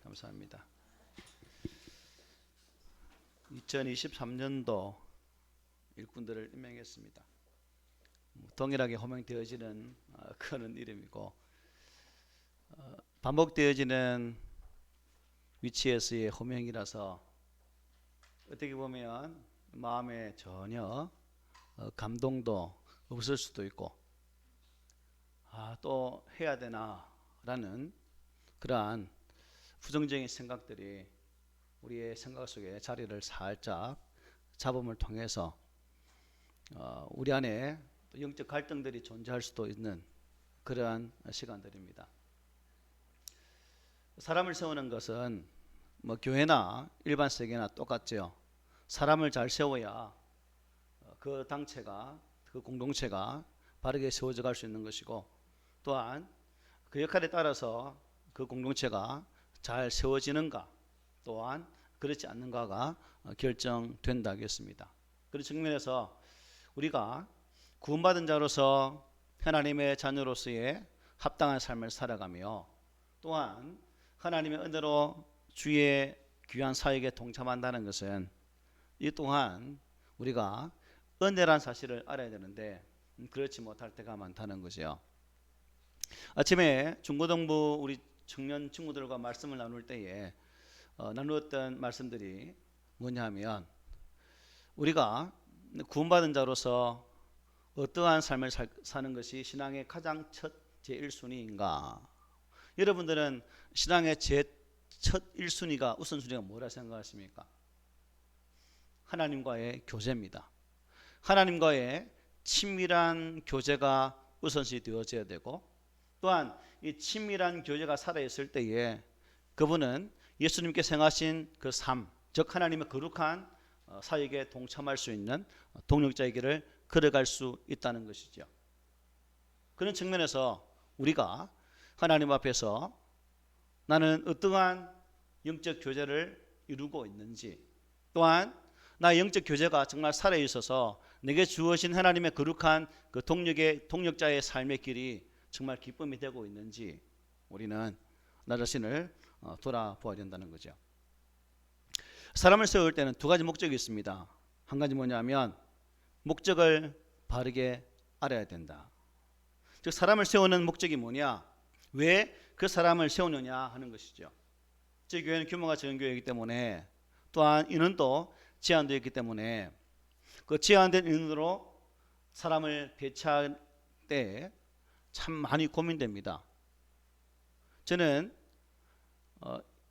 감사합니다. 2023년도 일꾼들을 임명했습니다. 동일하게 호명되어지는 그런 이름이고 반복되어지는 위치에서의 호명이라서 어떻게 보면 마음에 전혀 감동도 없을 수도 있고 또 해야 되나 라는 그러한 부정적인 생각들이 우리의 생각 속에 자리를 살짝 잡음을 통해서 우리 안에 영적 갈등들이 존재할 수도 있는 그러한 시간들입니다. 사람을 세우는 것은 교회나 일반 세계나 똑같죠. 사람을 잘 세워야 그 당체가, 그 공동체가 바르게 세워져 갈 수 있는 것이고, 또한 그 역할에 따라서 그 공동체가 잘 세워지는가, 또한 그렇지 않는가가 결정된다 하겠습니다. 그런 측면에서 우리가 구원받은 자로서 하나님의 자녀로서의 합당한 삶을 살아가며, 또한 하나님의 은혜로 주의 귀한 사역에 동참한다는 것은 이 또한 우리가 은혜란 사실을 알아야 되는데 그렇지 못할 때가 많다는 거죠. 아침에 중고등부 우리 청년 친구들과 말씀을 나눌 때에 나누었던 말씀들이 뭐냐 하면, 우리가 구원받은 자로서 어떠한 삶을 사는 것이 신앙의 가장 첫 제1순위인가? 여러분들은 신앙의 첫 1순위가 우선순위가 뭐라 생각하십니까? 하나님과의 교제입니다. 하나님과의 친밀한 교제가 우선시 되어져야 되고, 또한 이 친밀한 교제가 살아있을 때에 그분은 예수님께서 행하신 그 삶, 즉 하나님의 거룩한 사역에 동참할 수 있는 동력자의 길을 걸어갈 수 있다는 것이죠. 그런 측면에서 우리가 하나님 앞에서 나는 어떠한 영적 교제를 이루고 있는지, 또한 나의 영적 교제가 정말 살아있어서 내게 주어진 하나님의 거룩한 그 동력자의 삶의 길이 정말 기쁨이 되고 있는지 우리는 나 자신을 돌아보아야 된다는 거죠. 사람을 세울 때는 두 가지 목적이 있습니다. 한 가지 뭐냐면 목적을 바르게 알아야 된다. 즉 사람을 세우는 목적이 뭐냐, 왜 그 사람을 세우느냐 하는 것이죠. 제 교회는 규모가 적은 교회이기 때문에, 또한 인원도 제한되어 있기 때문에 그 제한된 인원으로 사람을 배치할 때 참 많이 고민됩니다. 저는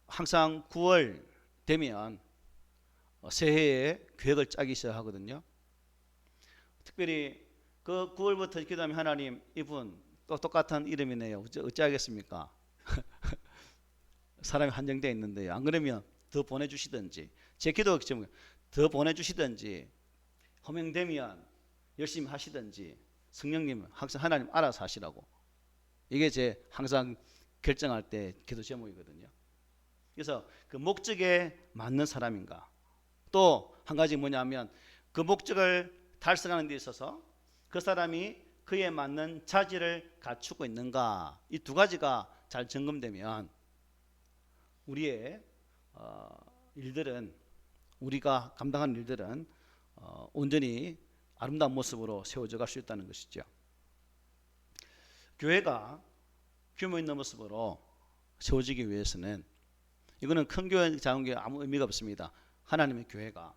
항상 9월 되면 새해에 계획을 짜기 시작하거든요. 특별히 그 9월부터 기도하면 하나님, 이분 또 똑같은 이름이네요. 어찌하겠습니까? 사람이 한정되어 있는데요. 안 그러면 더 보내주시든지, 제 기도 더 보내주시든지, 호명되면 열심히 하시든지, 성령님 항상 하나님 알아서 하시라고. 이게 제 항상 결정할 때 기도 제목이거든요. 그래서 그 목적에 맞는 사람인가, 또 한 가지 뭐냐면 그 목적을 달성하는 데 있어서 그 사람이 그에 맞는 자질을 갖추고 있는가, 이 두 가지가 잘 점검되면 우리의 일들은, 우리가 감당하는 일들은 온전히 아름다운 모습으로 세워져 갈 수 있다는 것이죠. 교회가 규모 있는 모습으로 세워지기 위해서는, 이거는 큰 교회 작은 교회 아무 의미가 없습니다. 하나님의 교회가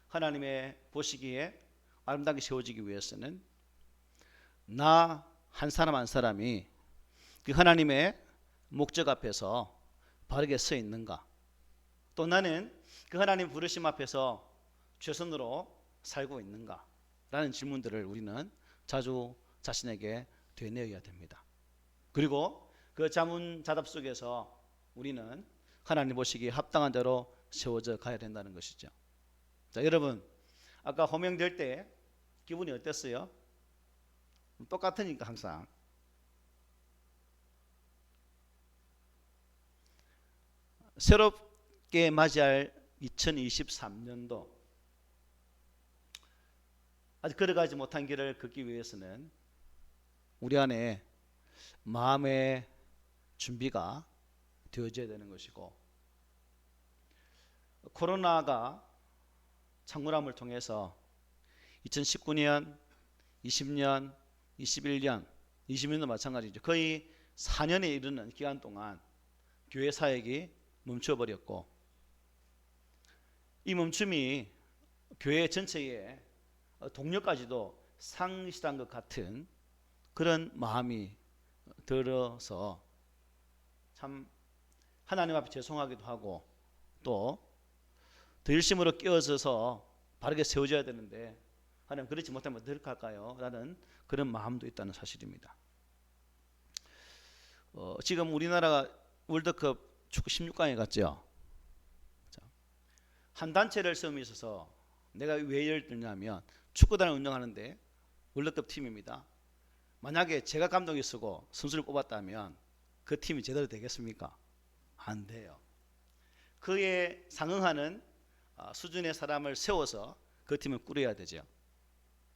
하나님의 보시기에 아름답게 세워지기 위해서는 나 한 사람 한 사람이 그 하나님의 목적 앞에서 바르게 서 있는가, 또 나는 그 하나님 부르심 앞에서 최선으로 살고 있는가 라는 질문들을 우리는 자주 자신에게 되뇌어야 됩니다. 그리고 그 자문자답 속에서 우리는 하나님 보시기에 합당한 자로 세워져 가야 된다는 것이죠. 자, 여러분, 아까 호명될 때 기분이 어땠어요? 똑같으니까 항상. 새롭게 맞이할 2023년도, 아직 걸어가지 못한 길을 걷기 위해서는 우리 안에 마음의 준비가 되어져야 되는 것이고, 코로나가 창궐함을 통해서 2019년, 20년, 21년, 20년도 마찬가지죠. 거의 4년에 이르는 기간 동안 교회 사역이 멈춰버렸고, 이 멈춤이 교회 전체의 동력까지도 상실한 것 같은 그런 마음이 들어서 참 하나님 앞에 죄송하기도 하고, 또 더 열심으로 깨어져서 바르게 세워져야 되는데 하나님 그렇지 못하면 어떻게 할까요? 라는 그런 마음도 있다는 사실입니다. 지금 우리나라가 월드컵 축구 16강에 갔죠. 한 단체를 세움에 있어서 내가 왜 예를 들냐면, 축구단을 운영하는데 월드컵 팀입니다. 만약에 제가 감독이 쓰고 선수를 뽑았다면 그 팀이 제대로 되겠습니까? 안 돼요. 그에 상응하는 수준의 사람을 세워서 그 팀을 꾸려야 되죠.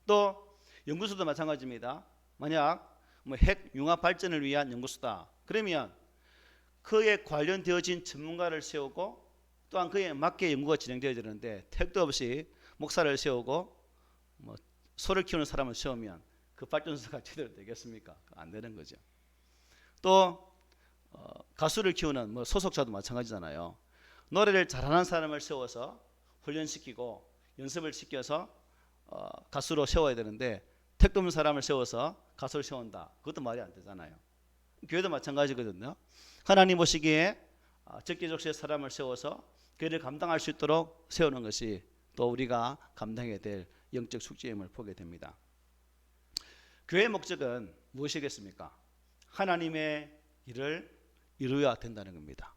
또 연구소도 마찬가지입니다. 만약 핵 융합 발전을 위한 연구소다, 그러면 그에 관련되어진 전문가를 세우고 또한 그에 맞게 연구가 진행되어야 되는데, 택도 없이 목사를 세우고 소를 키우는 사람을 세우면 그 발전소가 제대로 되겠습니까? 안 되는 거죠. 또 가수를 키우는 소속사도 마찬가지잖아요. 노래를 잘하는 사람을 세워서 훈련시키고 연습을 시켜서 가수로 세워야 되는데, 택도 없는 사람을 세워서 가수를 세운다, 그것도 말이 안 되잖아요. 교회도 마찬가지거든요. 하나님 보시기에 적개적소의 사람을 세워서 교회를 감당할 수 있도록 세우는 것이 또 우리가 감당해야 될 영적 숙제임을 보게 됩니다. 교회의 목적은 무엇이겠습니까? 하나님의 일을 이루어야 된다는 겁니다.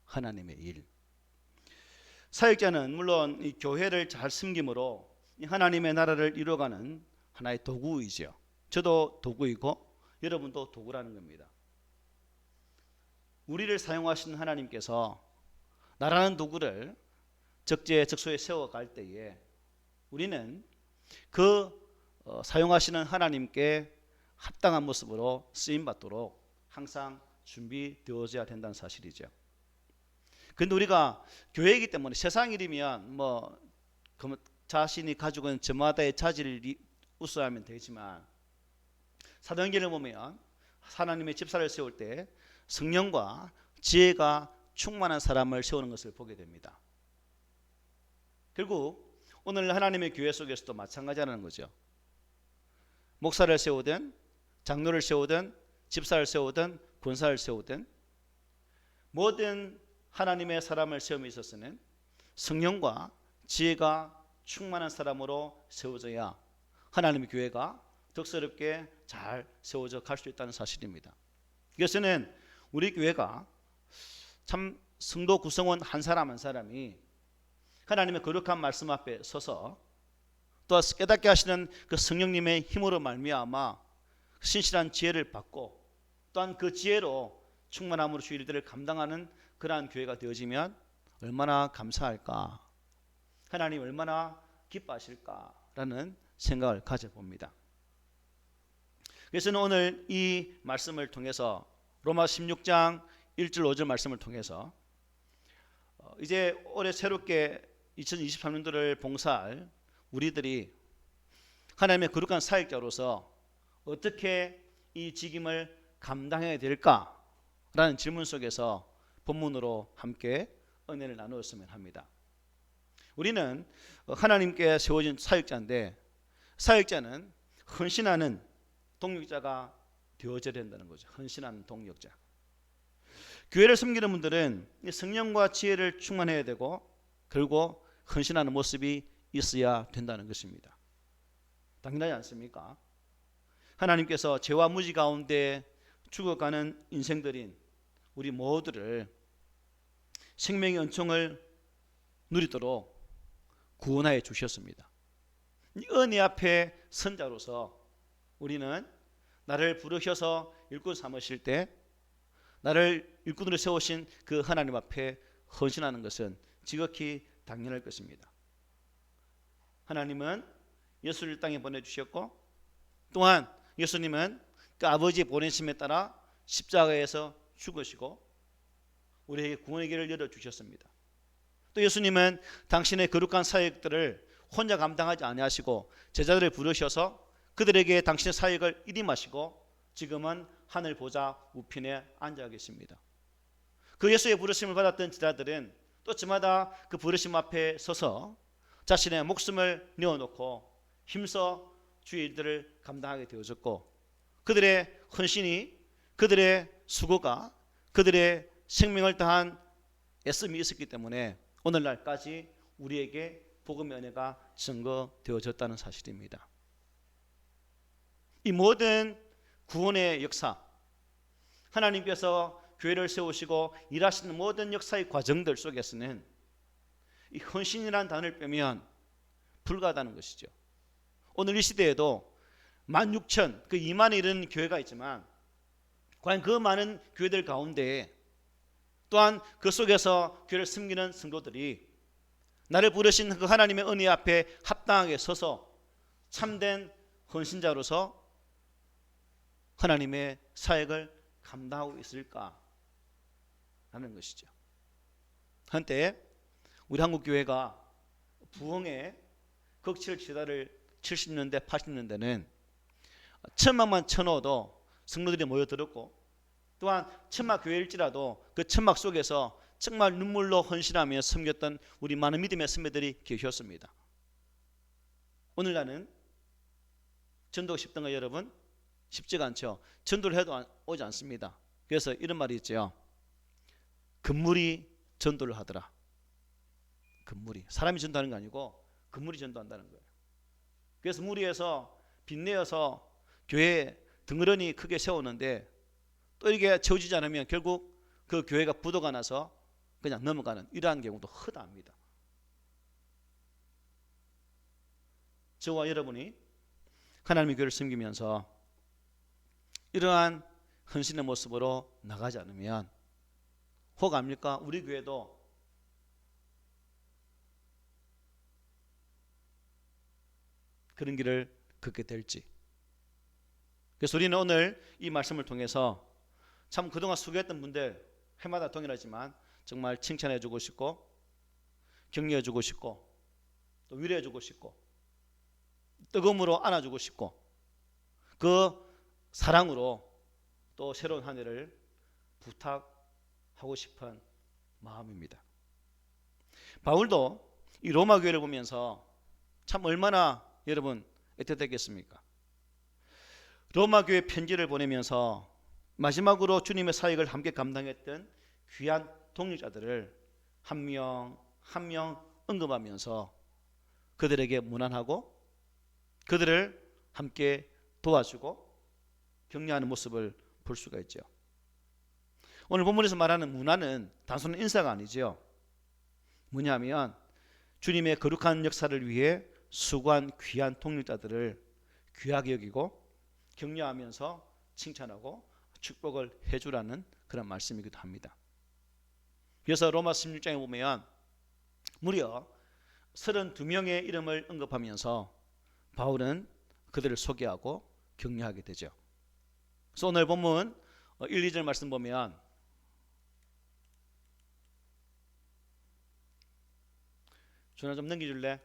하나님의 일. 사역자는 물론 이 교회를 잘 섬김으로 하나님의 나라를 이루어가는 하나의 도구이죠. 저도 도구이고 여러분도 도구라는 겁니다. 우리를 사용하신 하나님께서 나라는 도구를 적재적소에 세워갈 때에 우리는 그 사용하시는 하나님께 합당한 모습으로 쓰임받도록 항상 준비되어져야 된다는 사실이죠. 그런데 우리가 교회이기 때문에 세상 일이면 자신이 가지고 있는 저마다의 자질을 우수하면 되지만, 사도행전을 보면 하나님의 집사를 세울 때 성령과 지혜가 충만한 사람을 세우는 것을 보게 됩니다. 결국 오늘 하나님의 교회 속에서도 마찬가지라는 거죠. 목사를 세우든 장로를 세우든 집사를 세우든 권사를 세우든 모든 하나님의 사람을 세움에 있어서는 성령과 지혜가 충만한 사람으로 세워져야 하나님의 교회가 덕스럽게 잘 세워져 갈 수 있다는 사실입니다. 그래서는 우리 교회가 참 성도 구성원 한 사람 한 사람이 하나님의 거룩한 말씀 앞에 서서 또 깨닫게 하시는 그 성령님의 힘으로 말미암아 신실한 지혜를 받고 또한 그 지혜로 충만함으로 주 일들을 감당하는 그러한 교회가 되어지면 얼마나 감사할까, 하나님 얼마나 기뻐하실까라는 생각을 가져봅니다. 그래서 오늘 이 말씀을 통해서 로마 16장 1절 5절 말씀을 통해서 이제 올해 새롭게 2023년도를 봉사할 우리들이 하나님의 거룩한 사역자로서 어떻게 이 직임을 감당해야 될까라는 질문 속에서 본문으로 함께 은혜를 나누었으면 합니다. 우리는 하나님께 세워진 사역자인데, 사역자는 헌신하는 동력자가 되어져야 된다는 거죠. 헌신하는 동력자. 교회를 섬기는 분들은 성령과 지혜를 충만해야 되고 그리고 헌신하는 모습이 있어야 된다는 것입니다. 당연하지 않습니까? 하나님께서 죄와 무지 가운데 죽어가는 인생들인 우리 모두를 생명의 은총을 누리도록 구원하여 주셨습니다. 이 은혜 앞에 선자로서 우리는 나를 부르셔서 일꾼 삼으실 때 나를 일꾼으로 세우신 그 하나님 앞에 헌신하는 것은 지극히 당연할 것입니다. 하나님은 예수를 땅에 보내주셨고 또한 예수님은 그 아버지의 보내심에 따라 십자가에서 죽으시고 우리에게 구원의 길을 열어주셨습니다. 또 예수님은 당신의 거룩한 사역들을 혼자 감당하지 아니하시고 제자들을 부르셔서 그들에게 당신의 사역을 일임하시고 지금은 하늘 보좌 우편에 앉아 계십니다. 그 예수의 부르심을 받았던 제자들은 또 저마다 그 부르심 앞에 서서 자신의 목숨을 내어놓고 힘써 주의 일들을 감당하게 되어졌고, 그들의 헌신이, 그들의 수고가, 그들의 생명을 다한 애씀이 있었기 때문에 오늘날까지 우리에게 복음의 은혜가 증거되어졌다는 사실입니다. 이 모든 구원의 역사, 하나님께서 교회를 세우시고 일하시는 모든 역사의 과정들 속에서는 이 헌신이라는 단어를 빼면 불가하다는 것이죠. 오늘 이 시대에도 16,000, 그 2만에 이르는 교회가 있지만 과연 그 많은 교회들 가운데 또한 그 속에서 교회를 섬기는 성도들이 나를 부르신 그 하나님의 은혜 앞에 합당하게 서서 참된 헌신자로서 하나님의 사역을 감당하고 있을까 하는 것이죠. 한때 우리 한국 교회가 부흥의 극치를 치다를 70년대 80년대는 천막만 쳐놓아도 성도들이 모여들었고, 또한 천막 교회일지라도 그 천막 속에서 정말 눈물로 헌신하며 섬겼던 우리 많은 믿음의 선배들이 계셨습니다. 오늘날은 전도가 쉽던가 여러분? 쉽지가 않죠. 전도를 해도 오지 않습니다. 그래서 이런 말이 있죠. 건물이 전도를 하더라. 건물이, 사람이 전도하는 게 아니고 건물이 전도한다는 거예요. 그래서 무리에서 빚내어서 교회에 덩그러니 크게 세우는데 또 이게 채워지지 않으면 결국 그 교회가 부도가 나서 그냥 넘어가는 이러한 경우도 허다합니다. 저와 여러분이 하나님의 교회를 섬기면서 이러한 헌신의 모습으로 나가지 않으면 혹 압니까? 우리 교회도 그런 길을 걷게 될지. 그래서 우리는 오늘 이 말씀을 통해서 참 그동안 수고했던 분들 해마다 동일하지만 정말 칭찬해주고 싶고 격려해주고 싶고 또 위로해주고 싶고 뜨거움으로 안아주고 싶고 그 사랑으로 또 새로운 한 해를 부탁하고 싶은 마음입니다. 바울도 이 로마 교회를 보면서 참 얼마나 여러분 애틋했겠습니까? 로마 교회 편지를 보내면서 마지막으로 주님의 사역을 함께 감당했던 귀한 동역자들을 한 명 한 명 언급하면서 그들에게 문안하고 그들을 함께 도와주고 격려하는 모습을 볼 수가 있죠. 오늘 본문에서 말하는 문안은 단순한 인사가 아니죠. 뭐냐면 주님의 거룩한 역사를 위해 수고한 귀한 동역자들을 귀하게 여기고 격려하면서 칭찬하고 축복을 해주라는 그런 말씀이기도 합니다. 그래서 로마 16장에 보면 무려 32명의 이름을 언급하면서 바울은 그들을 소개하고 격려하게 되죠. 그래서 오늘 본문 1, 2절 말씀 보면 전화 좀 넘겨줄래?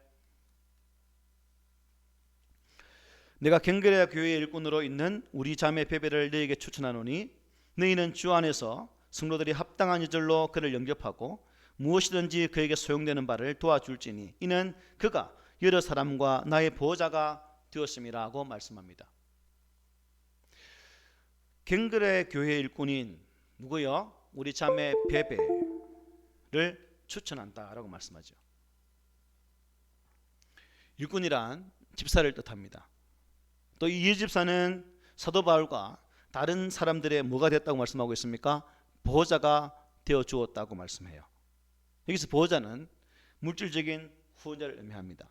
내가 갱그레아 교회의 일꾼으로 있는 우리 자매 베베를 너에게 추천하노니 너희는 주 안에서 성도들이 합당한 여절로 그를 영접하고 무엇이든지 그에게 소용되는 바를 도와줄지니 이는 그가 여러 사람과 나의 보호자가 되었음이라고 말씀합니다. 갱그레아 교회의 일꾼인 누구요? 우리 자매 베베를 추천한다라고 말씀하죠. 일꾼이란 집사를 뜻합니다. 또 이 집사는 사도 바울과 다른 사람들의 뭐가 됐다고 말씀하고 있습니까? 보호자가 되어 주었다고 말씀해요. 여기서 보호자는 물질적인 후원자를 의미합니다.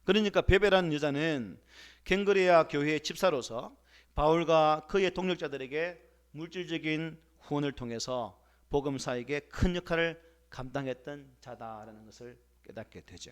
그러니까 베베라는 여자는 갱그레아 교회의 집사로서 바울과 그의 동역자들에게 물질적인 후원을 통해서 복음 사역에 큰 역할을 감당했던 자다라는 것을 깨닫게 되죠.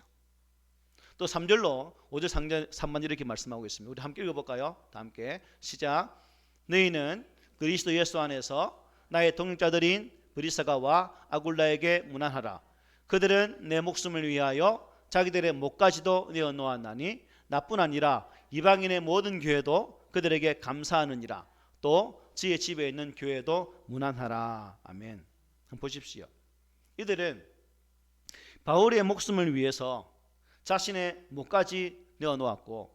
또 3절로 5절 3반 이렇게 말씀하고 있습니다. 우리 함께 읽어볼까요? 다 함께 시작. 너희는 그리스도 예수 안에서 나의 동역자들인 브리스가와 아굴라에게 문안하라. 그들은 내 목숨을 위하여 자기들의 목까지도 내어놓았나니 나뿐 아니라 이방인의 모든 교회도 그들에게 감사하느니라. 또 지의 집에 있는 교회도 무난하라. 아멘. 한번 보십시오. 이들은 바울의 목숨을 위해서 자신의 목까지 내어놓았고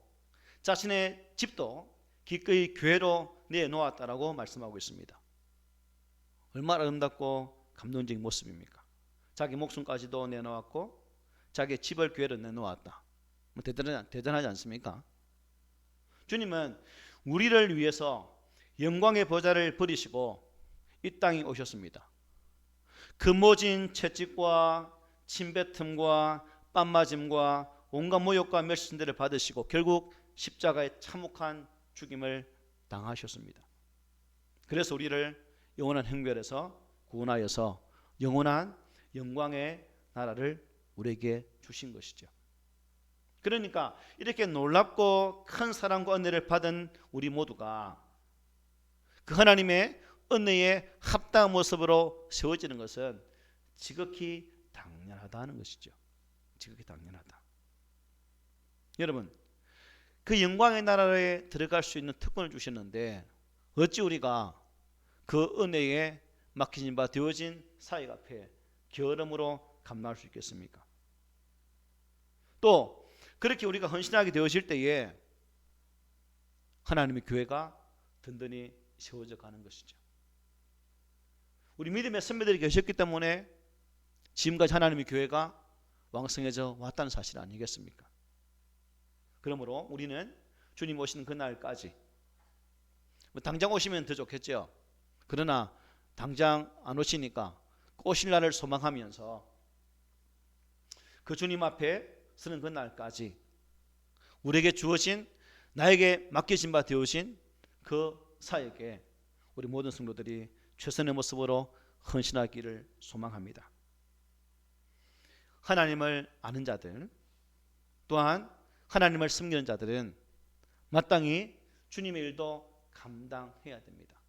자신의 집도 기꺼이 교회로 내놓았다라고 말씀하고 있습니다. 얼마나 아름답고 감동적인 모습입니까? 자기 목숨까지도 내놓았고 자기 집을 교회로 내놓았다. 대단하지 않습니까? 주님은 우리를 위해서 영광의 보좌를 버리시고 이 땅에 오셨습니다. 금오진 채찍과 침뱉음과 뺨맞음과 온갖 모욕과 멸시들을 받으시고 결국 십자가에 참혹한 죽임을 당하셨습니다. 그래서 우리를 영원한 형별에서 구원하여서 영원한 영광의 나라를 우리에게 주신 것이죠. 그러니까 이렇게 놀랍고 큰 사랑과 은혜를 받은 우리 모두가 그 하나님의 은혜에 합당한 모습으로 세워지는 것은 지극히 당연하다는 것이죠. 지극히 당연하다. 여러분, 그 영광의 나라에 들어갈 수 있는 특권을 주셨는데 어찌 우리가 그 은혜에 맡기신 바 되어진 사역 앞에 게으름으로 감당할 수 있겠습니까? 또 그렇게 우리가 헌신하게 되어질 때에 하나님의 교회가 든든히 세워져 가는 것이죠. 우리 믿음의 선배들이 계셨기 때문에 지금까지 하나님의 교회가 왕성해져 왔다는 사실 아니겠습니까? 그러므로 우리는 주님 오시는 그날까지 당장 오시면 더 좋겠죠. 그러나 당장 안 오시니까 오실 날을 소망하면서 그 주님 앞에 서는 그날까지 우리에게 주어진 나에게 맡겨진 바 되어진 그 사역에 우리 모든 성도들이 최선의 모습으로 헌신하기를 소망합니다. 하나님을 아는 자들 또한 하나님을 섬기는 자들은 마땅히 주님의 일도 감당해야 됩니다.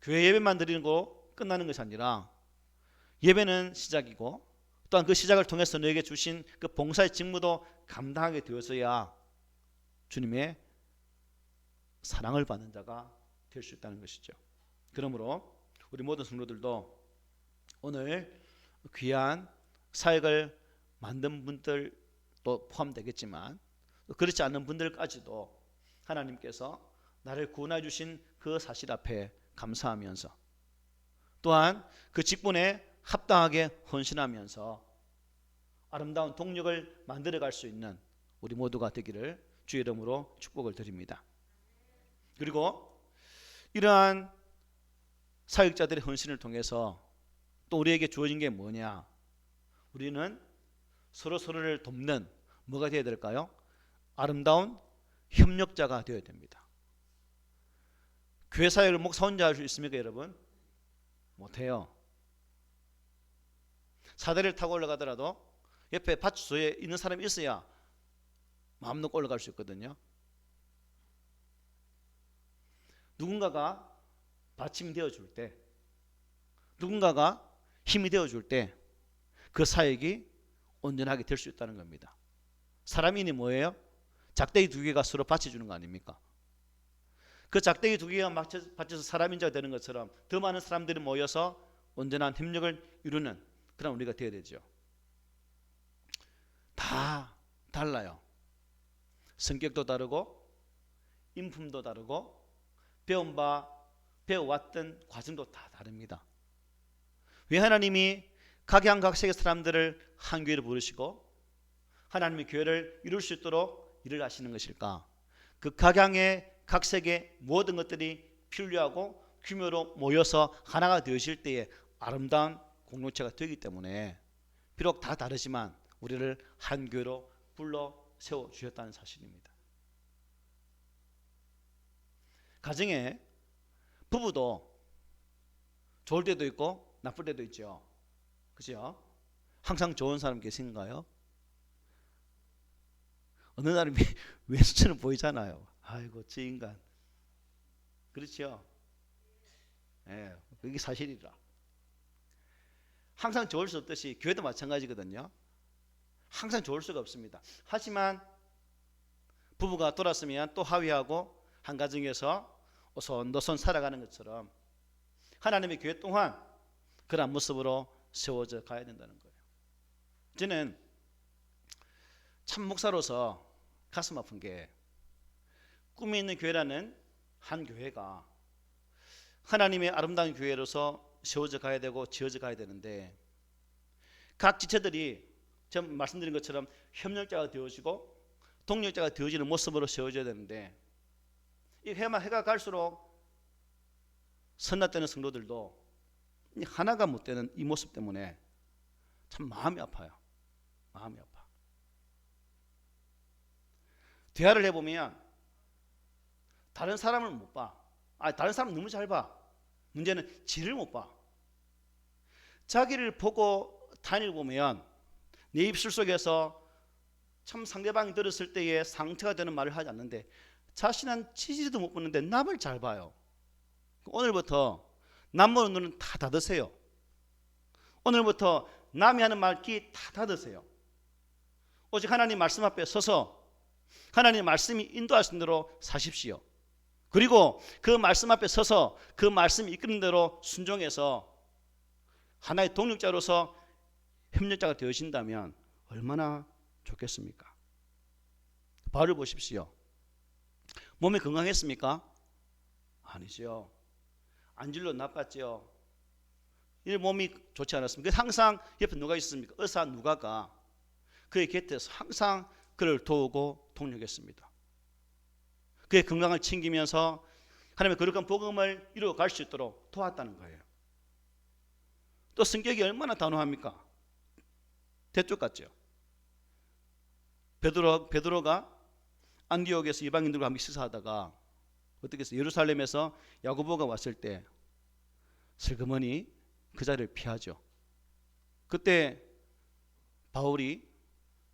교회 예배만 드리는 거 끝나는 것이 아니라 예배는 시작이고 또한 그 시작을 통해서 너에게 주신 그 봉사의 직무도 감당하게 되어서야 주님의 사랑을 받는 자가 될 수 있다는 것이죠. 그러므로 우리 모든 성도들도 오늘 귀한 사역을 만든 분들도 포함되겠지만 그렇지 않은 분들까지도 하나님께서 나를 구원해 주신 그 사실 앞에 감사하면서 또한 그 직분에 합당하게 헌신하면서 아름다운 동력을 만들어갈 수 있는 우리 모두가 되기를 주의 이름으로 축복을 드립니다. 그리고 이러한 사역자들의 헌신을 통해서 또 우리에게 주어진 게 뭐냐? 우리는 서로를 돕는 뭐가 되어야 될까요? 아름다운 협력자가 되어야 됩니다. 교회 사역을 목사 혼자 할 수 있습니까, 여러분? 못해요. 사다리를 타고 올라가더라도 옆에 밭주소에 있는 사람이 있어야 마음 놓고 올라갈 수 있거든요. 누군가가 받침이 되어줄 때, 누군가가 힘이 되어줄 때 그 사역이 온전하게 될 수 있다는 겁니다. 사람이니 뭐예요? 작대기 두 개가 서로 받쳐주는 거 아닙니까? 그 작대기 두 개가 받쳐서 사람인자가 되는 것처럼 더 많은 사람들이 모여서 온전한 협력을 이루는 그런 우리가 되어야 되죠. 다 달라요. 성격도 다르고 인품도 다르고 배워왔던 과정도 다 다릅니다. 왜 하나님이 각양각색의 사람들을 한 교회로 부르시고 하나님의 교회를 이룰 수 있도록 일을 하시는 것일까? 그 각양의 각색의 모든 것들이 필요하고 규모로 모여서 하나가 되어질 때에 아름다운 공동체가 되기 때문에 비록 다 다르지만 우리를 한 교회로 불러 세워 주셨다는 사실입니다. 가정에 부부도 좋을 때도 있고 나쁠 때도 있죠. 그죠? 항상 좋은 사람 계신가요? 어느 날은 왼수처럼 보이잖아요. 아이고 저 인간. 그렇죠? 예, 그게 사실이라. 항상 좋을 수 없듯이 교회도 마찬가지거든요. 항상 좋을 수가 없습니다. 하지만 부부가 돌았으면 또 화해하고 한 가정에서 오손도손 살아가는 것처럼 하나님의 교회 또한 그런 모습으로 세워져 가야 된다는 거예요. 저는 참 목사로서 가슴 아픈 게 꿈이 있는 교회라는 한 교회가 하나님의 아름다운 교회로서 세워져 가야 되고 지어져 가야 되는데 각 지체들이 제가 말씀드린 것처럼 협력자가 되어지고 동력자가 되어지는 모습으로 세워져야 되는데 이 해가 갈수록 선낫되는 성도들도 하나가 못 되는 이 모습 때문에 참 마음이 아파요. 마음이 아파. 대화를 해보면 다른 사람을 못 봐. 다른 사람 너무 잘 봐. 문제는 지를 못 봐. 자기를 보고 다니를 보면 내 입술 속에서 참 상대방이 들었을 때에 상처가 되는 말을 하지 않는데 자신은 치지도 못 보는데 남을 잘 봐요. 오늘부터 남 보는 눈은 다 닫으세요. 오늘부터 남이 하는 말 귀 다 닫으세요. 오직 하나님 말씀 앞에 서서 하나님 말씀이 인도하신 대로 사십시오. 그리고 그 말씀 앞에 서서 그 말씀이 이끄는 대로 순종해서 하나의 동력자로서 협력자가 되어진다면 얼마나 좋겠습니까? 바울을 보십시오. 몸이 건강했습니까? 아니죠. 안질로 나빴죠. 이 몸이 좋지 않았습니까? 항상 옆에 누가 있습니까? 의사 누가가 그의 곁에서 항상 그를 도우고 동력했습니다. 그의 건강을 챙기면서 하나님의 거룩한 복음을 이루어갈 수 있도록 도왔다는 거예요. 또 성격이 얼마나 단호합니까? 대쪽 같죠. 베드로가 안디옥에서 이방인들과 함께 식사하다가 어떻게 했어요? 예루살렘에서 야고보가 왔을 때 슬그머니 그 자리를 피하죠. 그때 바울이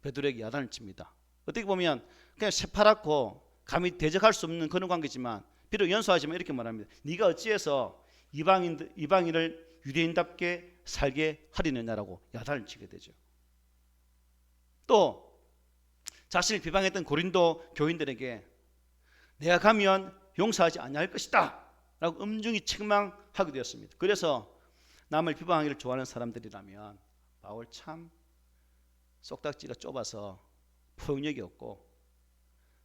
베드로에게 야단을 칩니다. 어떻게 보면 그냥 새파랗고 감히 대적할 수 없는 그런 관계지만 비록 연소하지만 이렇게 말합니다. 네가 어찌해서 이방인을 유대인답게 살게 하려느냐라고 야단을 치게 되죠. 또 자신을 비방했던 고린도 교인들에게 내가 가면 용서하지 아니할 것이다 라고 엄중히 책망하게 되었습니다. 그래서 남을 비방하기를 좋아하는 사람들이라면 바울 참 쏙딱지가 좁아서 포용력이 없고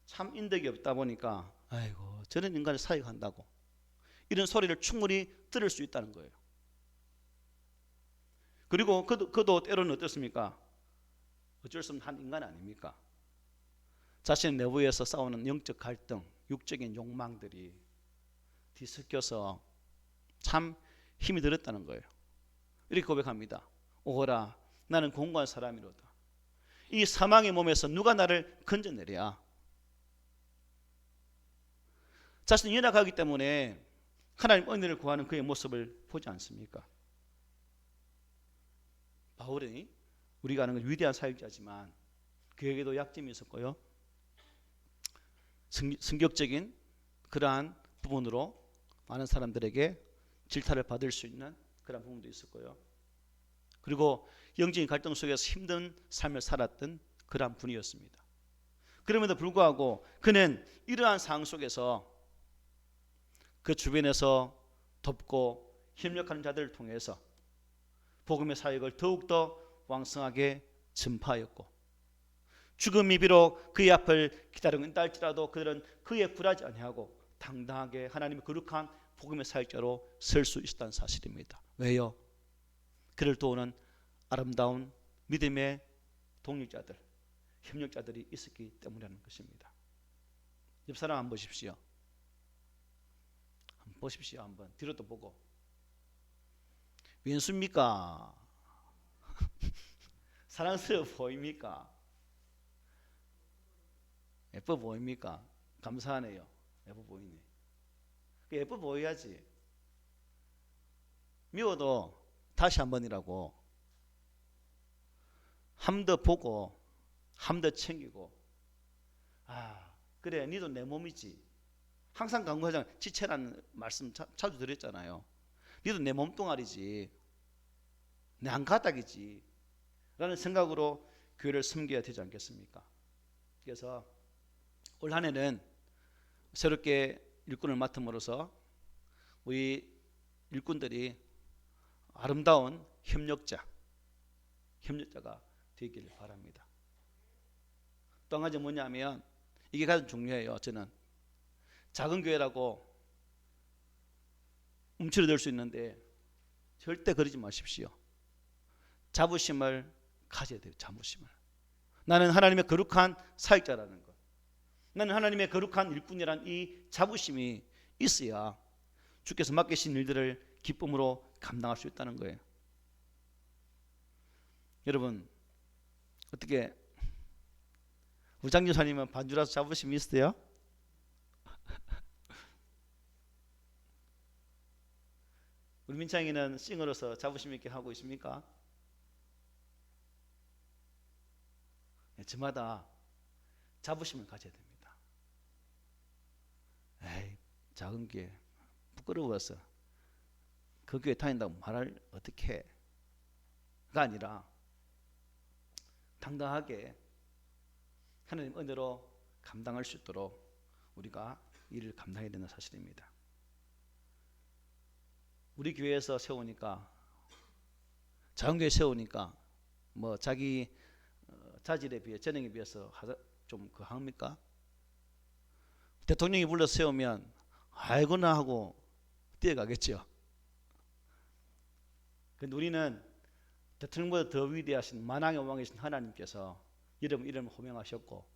참 인덕이 없다 보니까 아이고 저런 인간을 사역한다고 이런 소리를 충분히 들을 수 있다는 거예요. 그리고 그도 때로는 어떻습니까? 어쩔 수 없는 한 인간 아닙니까? 자신의 내부에서 싸우는 영적 갈등, 육적인 욕망들이 뒤섞여서 참 힘이 들었다는 거예요. 이렇게 고백합니다. 오호라 나는 공고한 사람이로다. 이 사망의 몸에서 누가 나를 건져내랴. 자신이 연약하기 때문에 하나님 은혜를 구하는 그의 모습을 보지 않습니까? 바울이 우리가 아는 건 위대한 사역자지만 그에게도 약점이 있었고요. 성격적인 그러한 부분으로 많은 사람들에게 질타를 받을 수 있는 그런 부분도 있었고요. 그리고 영적인 갈등 속에서 힘든 삶을 살았던 그러한 분이었습니다. 그럼에도 불구하고 그는 이러한 상황 속에서 그 주변에서 돕고 협력하는 자들을 통해서 복음의 사역을 더욱더 왕성하게 전파하였고 죽음이 비록 그의 앞을 기다리고 있다 할지라도 그들은 그에 굴하지 아니하고 당당하게 하나님의 거룩한 복음의 사역자로 설 수 있었다는 사실입니다. 왜요? 그를 도우는 아름다운 믿음의 동력자들, 협력자들이 있었기 때문이라는 것입니다. 옆 사람 한번 보십시오. 한번 보십시오. 한번 뒤로 또 보고 왼수입니까? 사랑스러워 보입니까? 예뻐 보입니까? 감사하네요. 예뻐 보이네. 예뻐 보여야지. 미워도 다시 한 번이라고 함 더 보고 함 더 챙기고 그래 니도 내 몸이지. 항상 강구하잖아요. 지체라는 말씀 자주 드렸잖아요. 니도 내 몸뚱아리지. 내 한 가닥이지 라는 생각으로 교회를 섬겨야 되지 않겠습니까? 그래서 올 한 해는 새롭게 일꾼을 맡음으로써 우리 일꾼들이 아름다운 협력자가 되기를 바랍니다. 또 한 가지 뭐냐면 이게 가장 중요해요. 저는 작은 교회라고 움츠러들 수 있는데 절대 그러지 마십시오. 자부심을 가져야 돼요. 자부심을. 나는 하나님의 거룩한 사역자라는 것, 나는 하나님의 거룩한 일꾼이란 이 자부심이 있어야 주께서 맡기신 일들을 기쁨으로 감당할 수 있다는 거예요. 여러분 어떻게 우리 장교사님은 반주라서 자부심이 있어요? 우리 민창이는 싱어로서 자부심 있게 하고 있습니까? 저마다 자부심을 가져야 됩니다. 에이, 작은 교회 부끄러워서 그 교회 다닌다고 말을 어떻게 해가 아니라 당당하게 하나님 은혜로 감당할 수 있도록 우리가 일을 감당해야 되는 사실입니다. 우리 교회에서 세우니까, 작은 교회 세우니까 뭐 자기 자질에 비해, 재능에 비해서 좀 그합니까? 대통령이 불러서 세우면 아이고나 하고 뛰어가겠죠. 그런데 우리는 대통령보다 더 위대하신 만왕의 왕이신 하나님께서 이름을 호명하셨고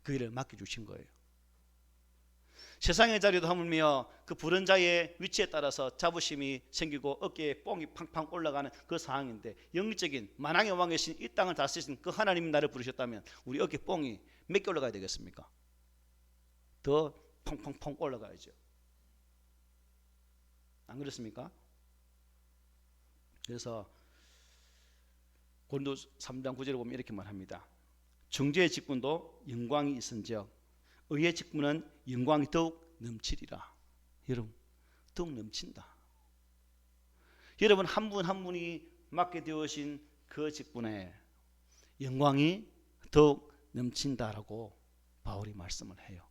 그 일을 맡겨주신 거예요. 세상의 자리도 하물며 그 부른 자의 위치에 따라서 자부심이 생기고 어깨에 뽕이 팡팡 올라가는 그 상황인데, 영적인 만왕의 왕이신 이 땅을 다스리신 그 하나님이 나를 부르셨다면 우리 어깨 뽕이 몇 개 올라가야 되겠습니까? 더 펑펑펑 올라가야죠. 안 그렇습니까? 그래서 고린도 3장 9절에 보면 이렇게 말합니다. 정죄의 직분도 영광이 있은즉 의의 직분은 영광이 더욱 넘치리라. 여러분 더욱 넘친다. 여러분 한 분 한 분이 맡게 되어진 그 직분에 영광이 더욱 넘친다라고 바울이 말씀을 해요.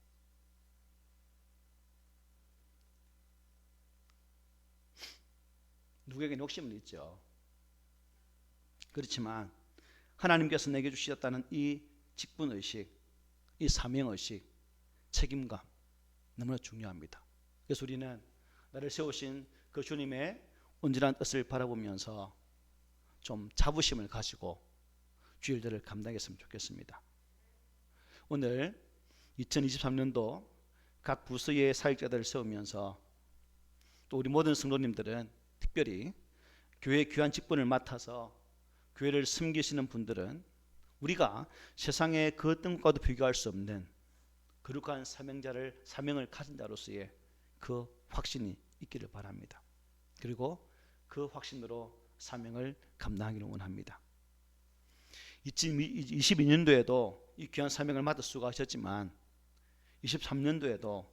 누구에게 욕심은 있죠. 그렇지만 하나님께서 내게 주셨다는 이 직분의식, 이 사명의식, 책임감 너무나 중요합니다. 그래서 우리는 나를 세우신 그 주님의 온전한 뜻을 바라보면서 좀 자부심을 가지고 주 일들을 감당했으면 좋겠습니다. 오늘 2023년도 각 부서의 사역자들을 세우면서 또 우리 모든 성도님들은 특별히 교회의 귀한 직분을 맡아서 교회를 섬기시는 분들은 우리가 세상의 그 어떤 것과도 비교할 수 없는 거룩한 사명을 가진 자로서의 그 확신이 있기를 바랍니다. 그리고 그 확신으로 사명을 감당하기를 원합니다. 2022년도에도 이 귀한 사명을 맡을 수가 있었지만 23년도에도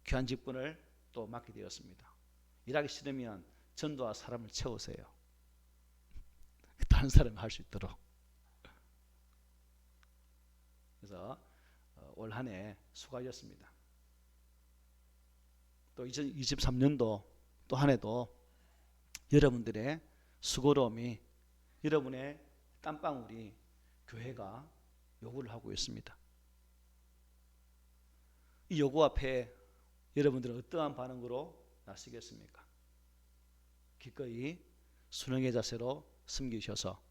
귀한 직분을 또 맡게 되었습니다. 일하기 싫으면 전도와 사람을 채우세요. 다른 사람이 할 수 있도록. 그래서 올 한 해 수고하셨습니다. 또 2023년도 또 한 해도 여러분들의 수고로움이, 여러분의 땀방울이 교회가 요구를 하고 있습니다. 이 요구 앞에 여러분들은 어떠한 반응으로 나서겠습니까? 기꺼이 순응의 자세로 섬기셔서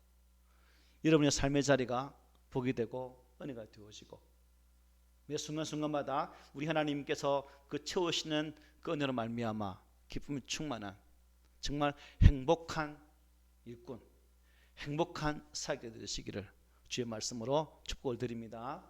여러분의 삶의 자리가 복이 되고 은혜가 되어지고 매 순간순간마다 우리 하나님께서 그 채우시는 그 은혜로 말미암아 기쁨이 충만한 정말 행복한 일꾼, 행복한 사역자 되시기를 주의 말씀으로 축복을 드립니다.